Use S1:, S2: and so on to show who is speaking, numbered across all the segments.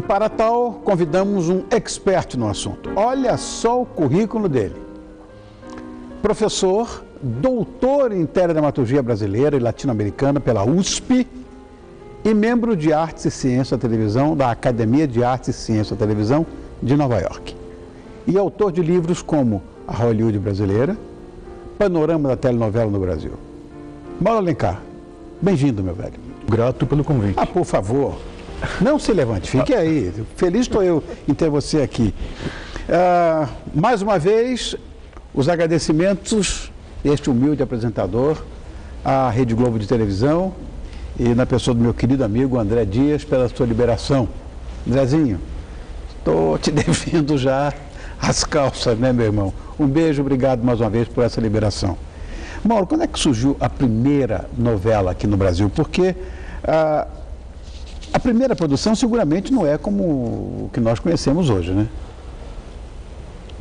S1: para tal, convidamos um expert no assunto. Olha só o currículo dele. Professor, doutor em teledramaturgia brasileira e latino-americana pela USP e membro de Artes e Ciência da Televisão da Academia de Artes e Ciência da Televisão de Nova York. E autor de livros como A Hollywood Brasileira, Panorama da Telenovela no Brasil. Mauro Alencar, bem-vindo, meu velho.
S2: Grato pelo convite.
S1: Ah, por favor, não se levante, fique aí. Feliz estou eu em ter você aqui. Mais uma vez, os agradecimentos deste humilde apresentador à Rede Globo de Televisão e na pessoa do meu querido amigo André Dias pela sua liberação. Andrezinho, estou te devendo já as calças, né, meu irmão? Um beijo, obrigado mais uma vez por essa liberação. Mauro, quando é que surgiu a primeira novela aqui no Brasil? Porque a primeira produção seguramente não é como o que nós conhecemos hoje, né?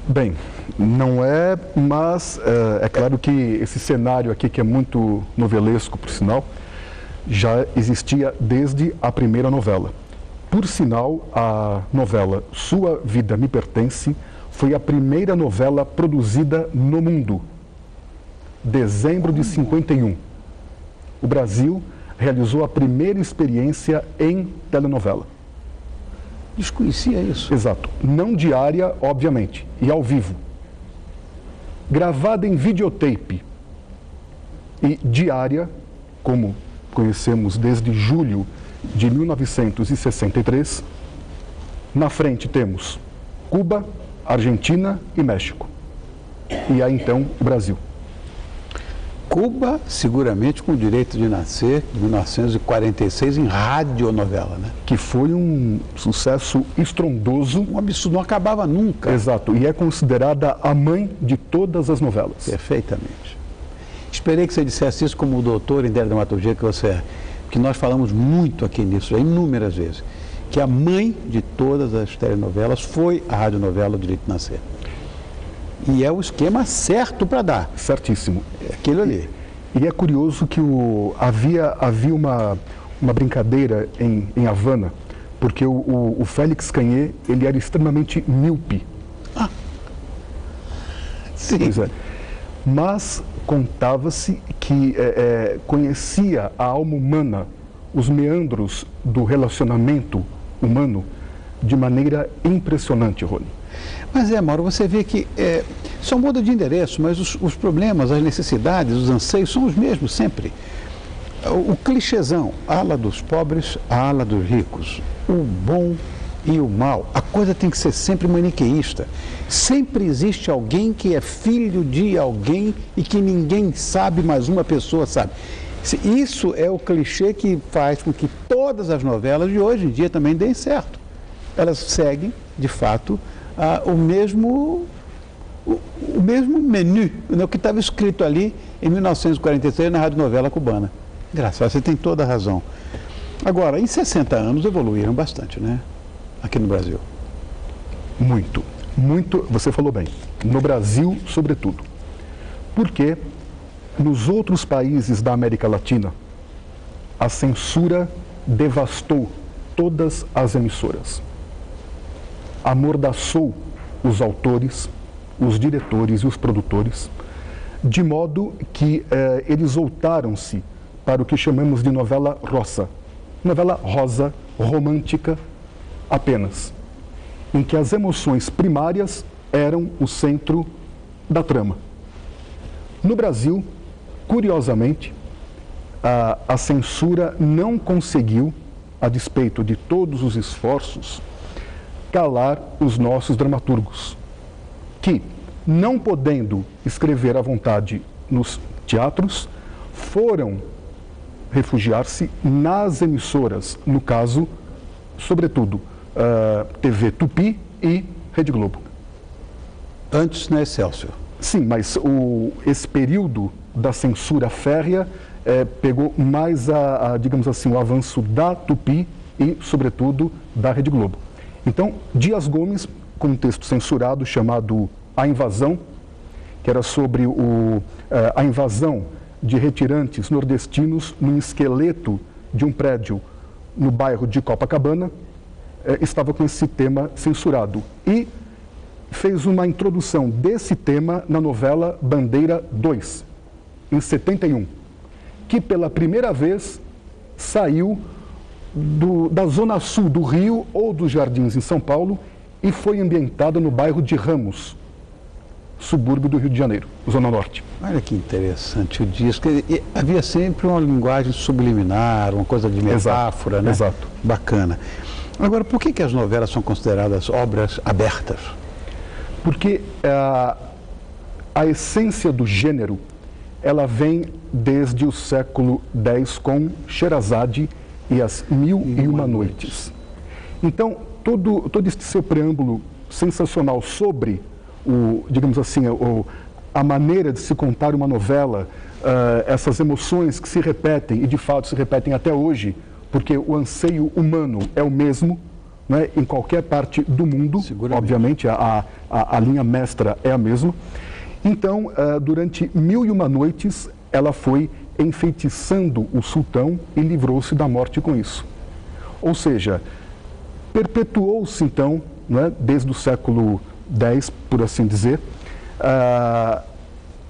S2: Bem, não é, mas é claro que esse cenário aqui, que é muito novelesco, por sinal, já existia desde a primeira novela. Por sinal, a novela Sua Vida Me Pertence foi a primeira novela produzida no mundo. Dezembro de 51. O Brasil realizou a primeira experiência em telenovela.
S1: Desconhecia isso.
S2: Exato. Não diária, obviamente, e ao vivo. Gravada em videotape e diária, como conhecemos desde julho de 1963. Na frente temos Cuba, Argentina e México. E aí então o Brasil.
S1: Cuba, seguramente com o direito de nascer, em 1946, em radionovela, né?
S2: Que foi um sucesso estrondoso.
S1: Um absurdo, não acabava nunca.
S2: Exato, e é considerada a mãe de todas as novelas.
S1: Perfeitamente. Esperei que você dissesse isso como o doutor em teledramaturgia que você é, que nós falamos muito aqui nisso, inúmeras vezes, que a mãe de todas as telenovelas foi a radionovela O Direito de Nascer. E é o esquema certo para dar.
S2: Certíssimo.
S1: É aquilo ali.
S2: E é curioso que havia uma brincadeira em Havana, porque o Félix Canhê, ele era extremamente míope.
S1: Ah. Sim.
S2: Pois é. Mas contava-se que conhecia a alma humana, os meandros do relacionamento humano, de maneira impressionante, Rony.
S1: Mas Mauro, você vê que só muda de endereço, mas os problemas, as necessidades, os anseios são os mesmos sempre. O clichêzão, ala dos pobres, ala dos ricos, o bom e o mal. A coisa tem que ser sempre maniqueísta. Sempre existe alguém que é filho de alguém e que ninguém sabe, mas uma pessoa sabe. Isso é o clichê que faz com que todas as novelas de hoje em dia também deem certo. Elas seguem, de fato, o mesmo menu, né, o que estava escrito ali em 1943 na radionovela cubana. Engraçado, você tem toda a razão. Agora, em 60 anos evoluíram bastante, né? Aqui no Brasil.
S2: Muito, muito, você falou bem. No Brasil, sobretudo. Porque nos outros países da América Latina, a censura devastou todas as emissoras. Amordaçou os autores, os diretores e os produtores, de modo que eles voltaram-se para o que chamamos de novela rosa. Novela rosa, romântica, apenas, em que as emoções primárias eram o centro da trama. No Brasil, curiosamente, a censura não conseguiu, a despeito de todos os esforços, calar os nossos dramaturgos, que, não podendo escrever à vontade nos teatros, foram refugiar-se nas emissoras, no caso, sobretudo, TV Tupi e Rede Globo.
S1: Antes na Excelsior.
S2: Sim, mas esse período da censura férrea pegou mais, digamos assim, o avanço da Tupi e, sobretudo, da Rede Globo. Então, Dias Gomes, com um texto censurado chamado A Invasão, que era sobre a invasão de retirantes nordestinos num esqueleto de um prédio no bairro de Copacabana, estava com esse tema censurado. E fez uma introdução desse tema na novela Bandeira 2, em 71, que pela primeira vez saiu da zona sul do Rio ou dos Jardins, em São Paulo, e foi ambientada no bairro de Ramos, subúrbio do Rio de Janeiro, zona norte.
S1: Olha que interessante o disco. Havia sempre uma linguagem subliminar, uma coisa de metáfora,
S2: exato,
S1: né?
S2: Exato.
S1: Bacana. Agora, por que as novelas são consideradas obras abertas?
S2: Porque a essência do gênero, ela vem desde o século X com Sherazade e as Mil e Uma Noites. Então, todo este seu preâmbulo sensacional sobre digamos assim, a maneira de se contar uma novela, essas emoções que se repetem, e de fato se repetem até hoje, porque o anseio humano é o mesmo, né, em qualquer parte do mundo, obviamente, a linha mestra é a mesma. Então, durante Mil e Uma Noites, ela foi enfeitiçando o sultão e livrou-se da morte com isso. Ou seja, perpetuou-se então, né, desde o século X, por assim dizer,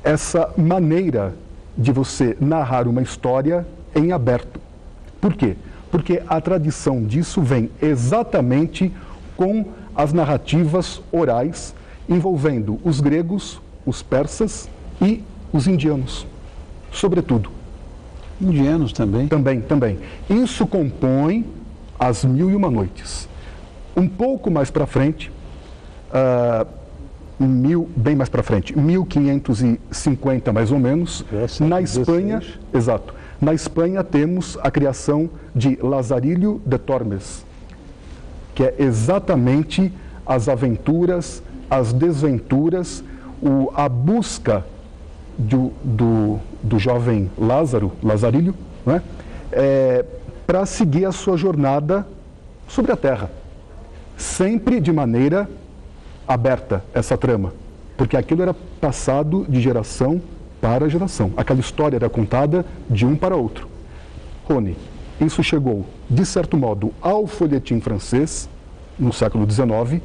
S2: essa maneira de você narrar uma história em aberto. Por quê? Porque a tradição disso vem exatamente com as narrativas orais envolvendo os gregos, os persas e os indianos, sobretudo.
S1: Indianos também?
S2: Também. Isso compõe as Mil e Uma Noites. Um pouco mais para frente, bem mais para frente, 1550 mais ou menos, na Espanha, exato. Na Espanha temos a criação de Lazarillo de Tormes, que é exatamente as aventuras, as desventuras, a busca do jovem Lazarillo, né, para seguir a sua jornada sobre a Terra. Sempre de maneira aberta, essa trama, porque aquilo era passado de geração para geração. Aquela história era contada de um para outro. Rony, isso chegou, de certo modo, ao folhetim francês, no século XIX,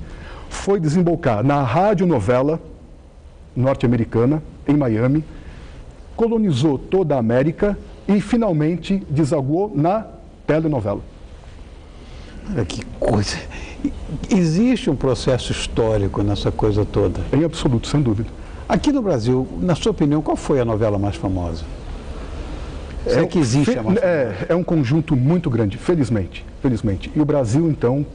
S2: foi desembocar na radionovela norte-americana, em Miami, colonizou toda a América e, finalmente, desaguou na telenovela.
S1: Olha que coisa. Existe um processo histórico nessa coisa toda?
S2: Em absoluto, sem dúvida.
S1: Aqui no Brasil, na sua opinião, qual foi a novela mais famosa? Se é que existe a mais famosa.
S2: É um conjunto muito grande, felizmente. E o Brasil, então,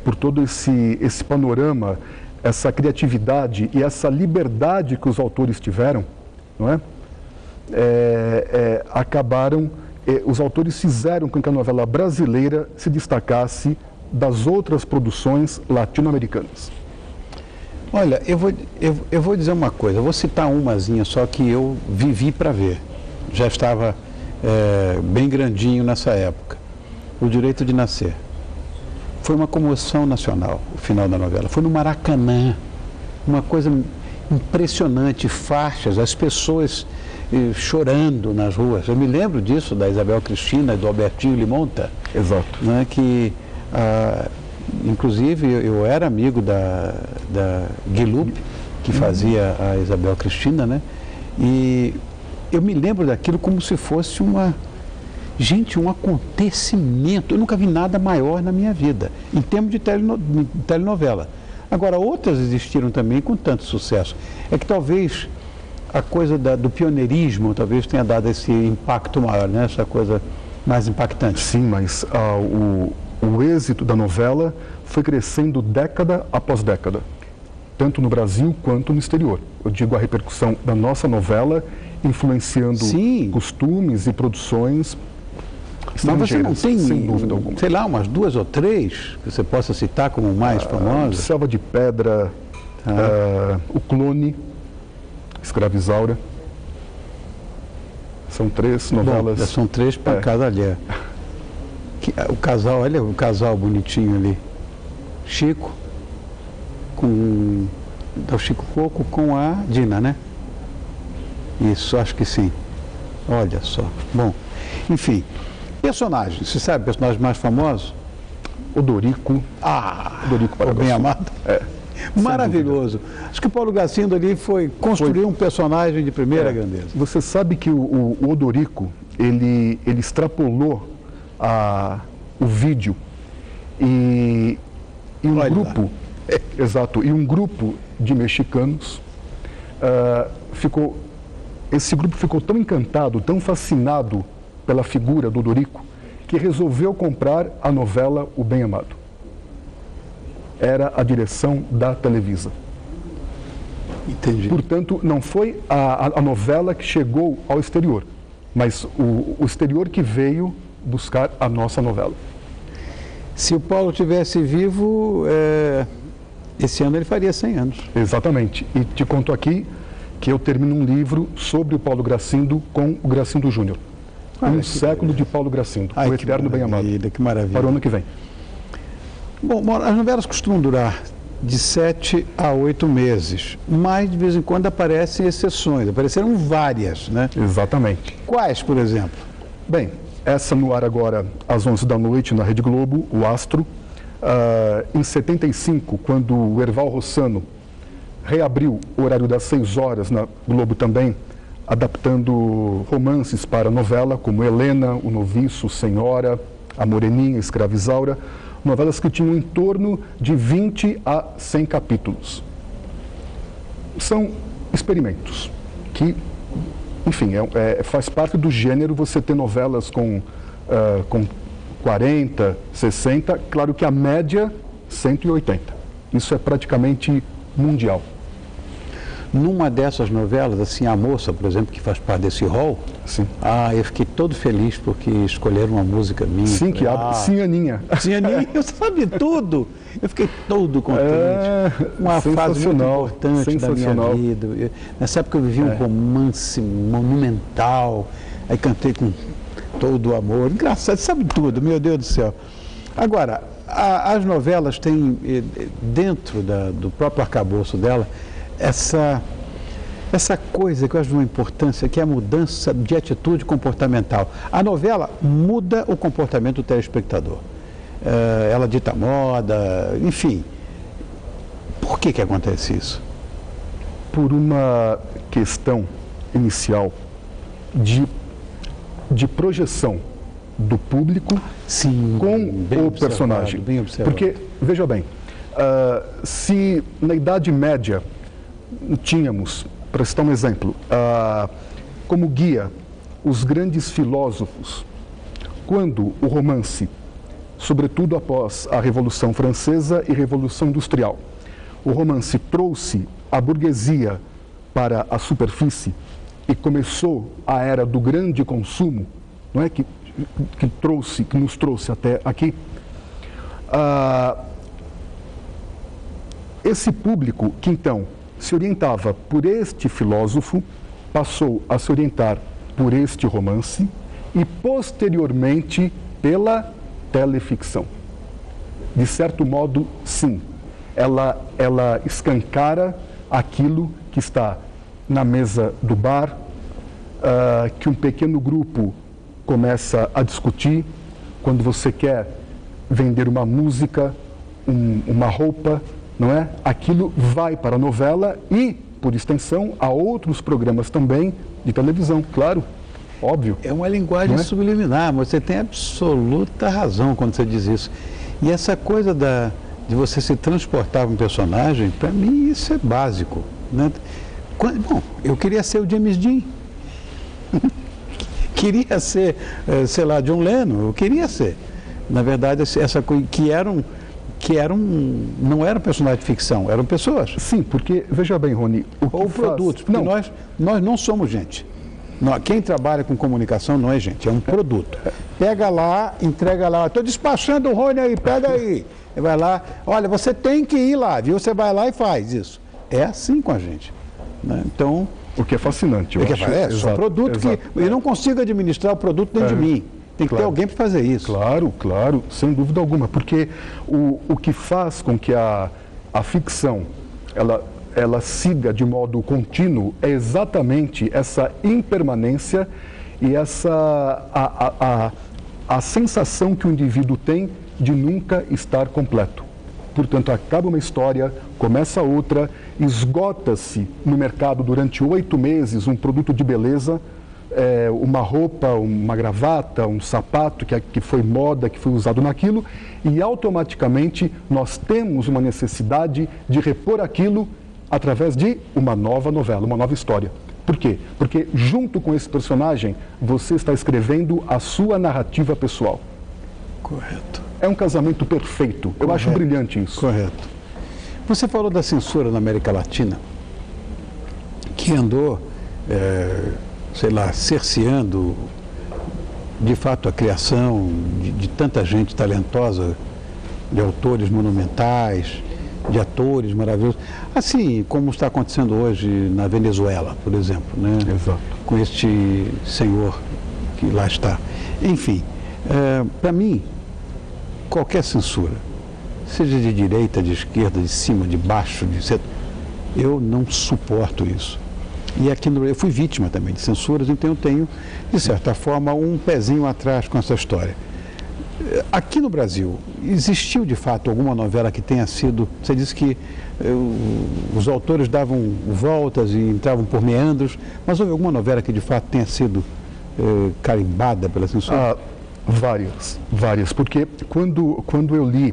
S2: por todo esse panorama, essa criatividade e essa liberdade que os autores tiveram, não é? Os autores fizeram com que a novela brasileira se destacasse das outras produções latino-americanas.
S1: Olha, eu vou dizer uma coisa, eu vou citar umazinha só que eu vivi para ver. Já estava bem grandinho nessa época. O Direito de Nascer. Foi uma comoção nacional, o final da novela. Foi no Maracanã, uma coisa impressionante, faixas, as pessoas chorando nas ruas. Eu me lembro disso, da Isabel Cristina e do Albertinho Limonta.
S2: Exato.
S1: Né, que, inclusive, eu era amigo da Guilup, que fazia a Isabel Cristina, né? E eu me lembro daquilo como se fosse um acontecimento. Eu nunca vi nada maior na minha vida, em termos de telenovela. Agora, outras existiram também com tanto sucesso. É que talvez a coisa do pioneirismo talvez tenha dado esse impacto maior, né? Essa coisa mais impactante.
S2: Sim, mas o êxito da novela foi crescendo década após década, tanto no Brasil quanto no exterior. Eu digo a repercussão da nossa novela influenciando costumes e produções
S1: Mas você não tem,
S2: sem dúvida alguma.
S1: Sei lá, umas 2 ou 3 que você possa citar como mais famosas?
S2: Selva de Pedra, O Clone, Escravizaura. São 3 novelas.
S1: Bom, são 3 para cada alheia. O casal, olha o casal bonitinho ali. Chico, o Chico Coco com a Dina, né? Isso, acho que sim. Olha só. Bom, enfim. Personagens, você sabe personagens mais famosos?
S2: Odorico.
S1: Odorico para o Bem Amado. Maravilhoso. Acho que o Paulo Gracindo ali construiu um personagem de primeira grandeza.
S2: Você sabe que o Odorico, ele extrapolou o vídeo e um grupo, exato, e um grupo de mexicanos esse grupo ficou tão encantado, tão fascinado pela figura do Odorico, que resolveu comprar a novela O Bem Amado. Era a direção da Televisa.
S1: Entendi.
S2: Portanto, não foi a novela que chegou ao exterior, mas o exterior que veio buscar a nossa novela.
S1: Se o Paulo tivesse vivo, esse ano ele faria 100 anos.
S2: Exatamente. E te conto aqui que eu termino um livro sobre o Paulo Gracindo com o Gracindo Júnior. Um século de Paulo Gracindo, o Eterno Bem Amado.
S1: Que maravilha.
S2: Para o ano que vem.
S1: Bom, as novelas costumam durar de 7 a 8 meses, mas de vez em quando aparecem exceções, apareceram várias, né?
S2: Exatamente.
S1: Quais, por exemplo?
S2: Bem, essa no ar agora às 11 da noite na Rede Globo, O Astro. Em 75, quando o Erval Rossano reabriu o horário das 6 horas na Globo também, adaptando romances para a novela, como Helena, O Noviço, Senhora, A Moreninha, Escravizaura, novelas que tinham em torno de 20 a 100 capítulos. São experimentos que, enfim, faz parte do gênero você ter novelas com 40, 60, claro que a média 180. Isso é praticamente mundial.
S1: Numa dessas novelas, assim, A Moça, por exemplo, que faz parte desse rol,
S2: sim.
S1: Eu fiquei todo feliz porque escolheram uma música minha.
S2: Sim, que abre. Sim, Aninha.
S1: Sim, Aninha, você sabe tudo. Eu fiquei todo contente. Uma fase muito importante da minha vida. Nessa época eu vivi um romance monumental, aí cantei com todo o amor. Engraçado, sabe tudo, meu Deus do céu. Agora, as novelas têm, dentro do próprio arcabouço dela, essa coisa que eu acho de uma importância, que é a mudança de atitude comportamental. A novela muda o comportamento do telespectador. Ela dita moda, enfim. Por que acontece isso?
S2: Por uma questão inicial de projeção do público com o personagem.
S1: Bem observado.
S2: Porque, veja bem, se na Idade Média tínhamos, para citar um exemplo, como guia os grandes filósofos, quando o romance, sobretudo após a Revolução Francesa e Revolução Industrial, o romance trouxe a burguesia para a superfície e começou a era do grande consumo, não é, que nos trouxe até aqui. Esse público que então se orientava por este filósofo passou a se orientar por este romance e posteriormente pela teleficção. De certo modo, sim, ela escancara aquilo que está na mesa do bar, que um pequeno grupo começa a discutir quando você quer vender uma música, uma roupa, não é? Aquilo vai para a novela e, por extensão, a outros programas também de televisão, claro, óbvio.
S1: É uma linguagem subliminar, mas você tem absoluta razão quando você diz isso. E essa coisa de você se transportar para um personagem, para mim isso é básico, né? Bom, eu queria ser o James Dean. Queria ser, sei lá, John Lennon, eu queria ser. Na verdade, essa coisa não eram personagens de ficção, eram pessoas.
S2: Sim, porque, veja bem, Rony...
S1: Ou produtos, porque nós não somos gente. Quem trabalha com comunicação não é gente, é um produto. Pega lá, entrega lá, estou despachando o Rony aí, pega aí. Vai lá, olha, você tem que ir lá, viu? Você vai lá e faz isso. É assim com a gente, né? Então...
S2: O que é fascinante, eu acho.
S1: Só produto que... Eu não consigo administrar o produto dentro de mim. Tem que ter alguém para fazer isso.
S2: Claro, sem dúvida alguma. Porque o que faz com que a ficção ela siga de modo contínuo é exatamente essa impermanência e a sensação que o indivíduo tem de nunca estar completo. Portanto, acaba uma história, começa outra, esgota-se no mercado durante 8 meses um produto de beleza, uma roupa, uma gravata, um sapato que foi moda, que foi usado naquilo, e automaticamente nós temos uma necessidade de repor aquilo através de uma nova novela, uma nova história. Por quê? Porque junto com esse personagem, você está escrevendo a sua narrativa pessoal.
S1: Correto.
S2: É um casamento perfeito. Eu acho brilhante isso.
S1: Correto. Você falou da censura na América Latina, que andou, sei lá, cerceando, de fato, a criação de tanta gente talentosa, de autores monumentais, de atores maravilhosos, assim como está acontecendo hoje na Venezuela, por exemplo, né?
S2: Exato.
S1: Com este senhor que lá está. Enfim, para mim, qualquer censura, seja de direita, de esquerda, de cima, de baixo, eu não suporto isso. E aqui eu fui vítima também de censuras, então eu tenho, de certa forma, um pezinho atrás com essa história. Aqui no Brasil, existiu de fato alguma novela que tenha sido... Você disse que os autores davam voltas e entravam por meandros, mas houve alguma novela que de fato tenha sido carimbada pela censura?
S2: Várias, porque quando eu li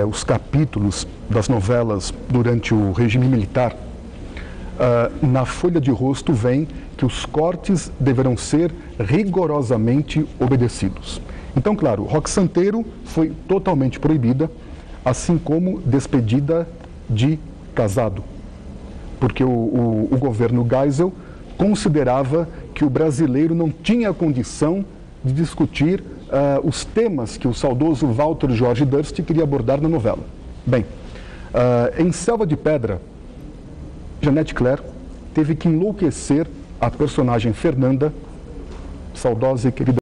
S2: os capítulos das novelas durante o regime militar, na folha de rosto vem que os cortes deverão ser rigorosamente obedecidos. Então, claro, Roque Santeiro foi totalmente proibida, assim como despedida de casado, porque o governo Geisel considerava que o brasileiro não tinha condição de discutir os temas que o saudoso Walter Jorge Durst queria abordar na novela. Bem, em Selva de Pedra, Jeanette Claire teve que enlouquecer a personagem Fernanda, saudosa e querida